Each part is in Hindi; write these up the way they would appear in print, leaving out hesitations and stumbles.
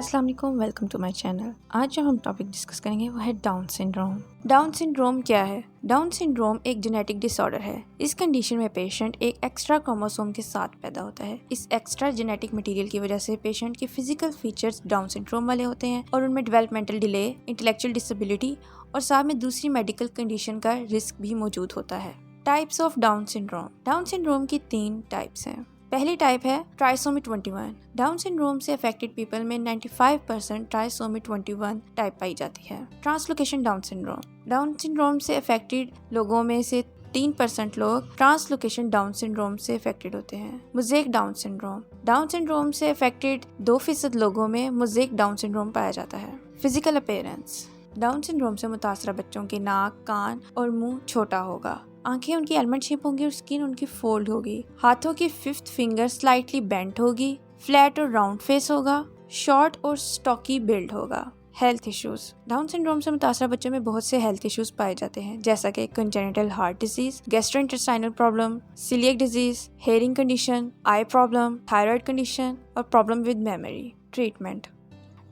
अस्सलाम वालेकुम, वेलकम टू माय चैनल। आज जो हम टॉपिक डिस्कस करेंगे वो है डाउन सिंड्रोम। डाउन सिंड्रोम क्या है? डाउन सिंड्रोम एक जेनेटिक डिसऑर्डर है। इस कंडीशन में पेशेंट एक एक्स्ट्रा क्रोमोसोम के साथ पैदा होता है। इस एक्स्ट्रा जेनेटिक मटेरियल की वजह से पेशेंट के फिजिकल फीचर्स डाउन सिंड्रोम वाले होते हैं और उनमें डेवलपमेंटल डिले, इंटेलेक्चुअल डिसेबिलिटी और साथ में दूसरी मेडिकल कंडीशन का रिस्क भी मौजूद होता है। Types of down syndrome. Down syndrome की 3 टाइप्स हैं। पहली टाइप है ट्राइसोमी 21। डाउन सिंड्रोम से अफेक्टेड पीपल में 95% ट्राइसोमी 21 टाइप पाई जाती है। Translocation down syndrome. Down syndrome से अफेक्टेड लोगों में से 3% लोग ट्रांसलोकेशन डाउन सिंड्रोम से अफेक्टेड होते हैं। Mosaic down syndrome. Down syndrome से अफेक्टेड 2% लोगों में मोज़ेक डाउन सिंड्रोम पाया जाता है। Physical appearance. डाउन सिंड्रोम से मुतासरा बच्चों के नाक, कान और मुंह छोटा होगा। आंखें उनकी एलमंड शेप होंगी और स्किन उनकी फोल्ड होगी। हाथों की 5th फिंगर स्लाइटली बेंट होगी। फ्लैट और राउंड फेस होगा। शॉर्ट और स्टॉकी बिल्ड होगा। Health issues. डाउन सिंड्रोम से मुतासरा बच्चों में बहुत से हेल्थ इश्यूज पाए जाते हैं, जैसा कि congenital heart disease, gastrointestinal problem, coeliac disease, hearing condition, eye problem, thyroid condition और problem with memory. Treatment.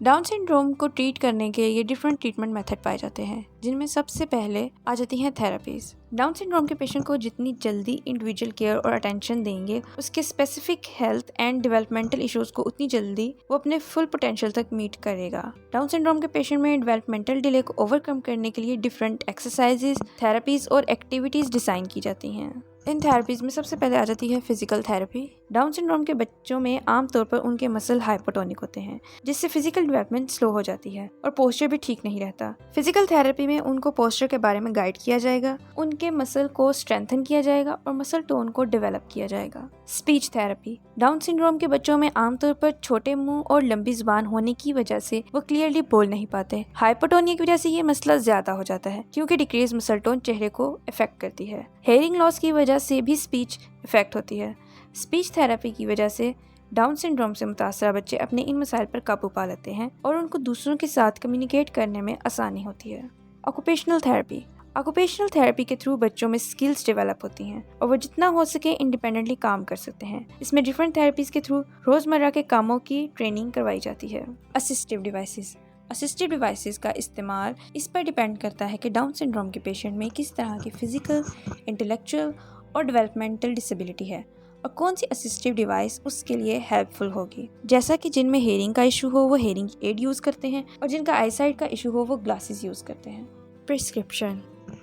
Down syndrome को ट्रीट करने के लिए डिफरेंट ट्रीटमेंट मेथड पाए जाते हैं, जिनमें सबसे पहले आ जाती हैं थेरेपीज। डाउन सिंड्रोम के पेशेंट को जितनी जल्दी इंडिविजुअल केयर और अटेंशन देंगे, उसके specific health and developmental issues को उतनी जल्दी वो अपने फुल पोटेंशियल तक मीट करेगा। डाउन सिंड्रोम के पेशेंट में डेवलपमेंटल डिले को ओवरकम करने के लिए डिफरेंट एक्सरसाइजेज, थेरेपीज और एक्टिविटीज डिजाइन की जाती हैं। इन थेरेपीज में सबसे पहले आ जाती है फिजिकल थेरेपी। डाउन सिंड्रोम के बच्चों में आमतौर पर उनके मसल हाइपोटोनिक होते हैं, जिससे फिजिकल डेवलपमेंट स्लो हो जाती है और पोस्चर भी ठीक नहीं रहता। फिजिकल थेरेपी में उनको पोस्चर के बारे में गाइड किया जाएगा, उनके मसल को स्ट्रेंथन किया जाएगा और मसल टोन को डेवलप किया जाएगा। Speech therapy. डाउन सिंड्रोम के बच्चों में आमतौर पर छोटे मुंह और लंबी जुबान होने की वजह से वो क्लियरली बोल नहीं पाते। हाइपोटोनिया की वजह से ये मसला ज्यादा हो जाता है, क्योंकि डिक्रीज मसल टोन चेहरे को इफेक्ट करती है। हेयरिंग लॉस की वजह से भी स्पीच इफेक्ट होती है। स्पीच थेरेपी की वजह से डाउन सिंड्रोम से मुतासरा बच्चे अपने इन मसाइल पर काबू पा लेते हैं और उनको दूसरों के साथ कम्युनिकेट करने में आसानी होती है। Occupational therapy. ऑक्यूपेशनल थेरेपी के थ्रू बच्चों में स्किल्स डेवलप होती हैं और वो जितना हो सके इंडिपेंडेंटली काम कर सकते हैं। इसमें डिफरेंट थेरेपीज के थ्रू रोजमर्रा के कामों की ट्रेनिंग करवाई जाती है। Assistive devices. असिस्टिव डिवाइसेस का इस्तेमाल इस पर डिपेंड करता है कि डाउन सिंड्रोम के पेशेंट में किस तरह की फिजिकल, इंटेलेक्चुअल और डेवलपमेंटल डिसेबिलिटी है और कौन सी असिस्टिव डिवाइस उसके लिए हेल्पफुल होगी। जैसा कि जिनमें हेयरिंग का इशू हो वो हेयरिंग एड यूज़ करते हैं और जिनका आईसाइट का इशू हो वो ग्लासेस यूज़ करते हैं। प्रिस्क्रिप्शन।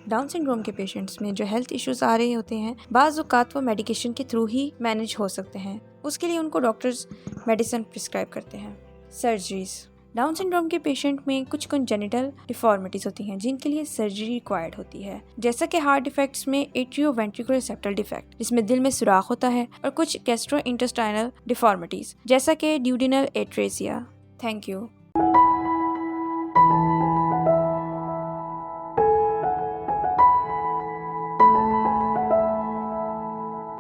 डाउन सिंड्रोम के पेशेंट्स में जो हेल्थ इश्यूज आ रहे होते हैं, बाज़ औक़ात वो मेडिकेशन के थ्रू ही मैनेज हो सकते हैं। उसके लिए उनको डॉक्टर्स मेडिसिन प्रिस्क्राइब करते हैं। सर्जरीज। डाउन सिंड्रोम के पेशेंट में कुछ कंजेनिटल डिफॉर्मिटीज होती हैं, जिनके लिए सर्जरी रिक्वायर्ड होती है, जैसा कि हार्ट डिफेक्ट्स में एट्रियोवेंट्रिकुलर सेप्टल डिफेक्ट, जिसमें दिल में सुराख होता है, और कुछ गैस्ट्रोइंटेस्टाइनल डिफॉर्मिटीज, जैसा कि ड्यूडिनल एट्रेसिया। Thank you.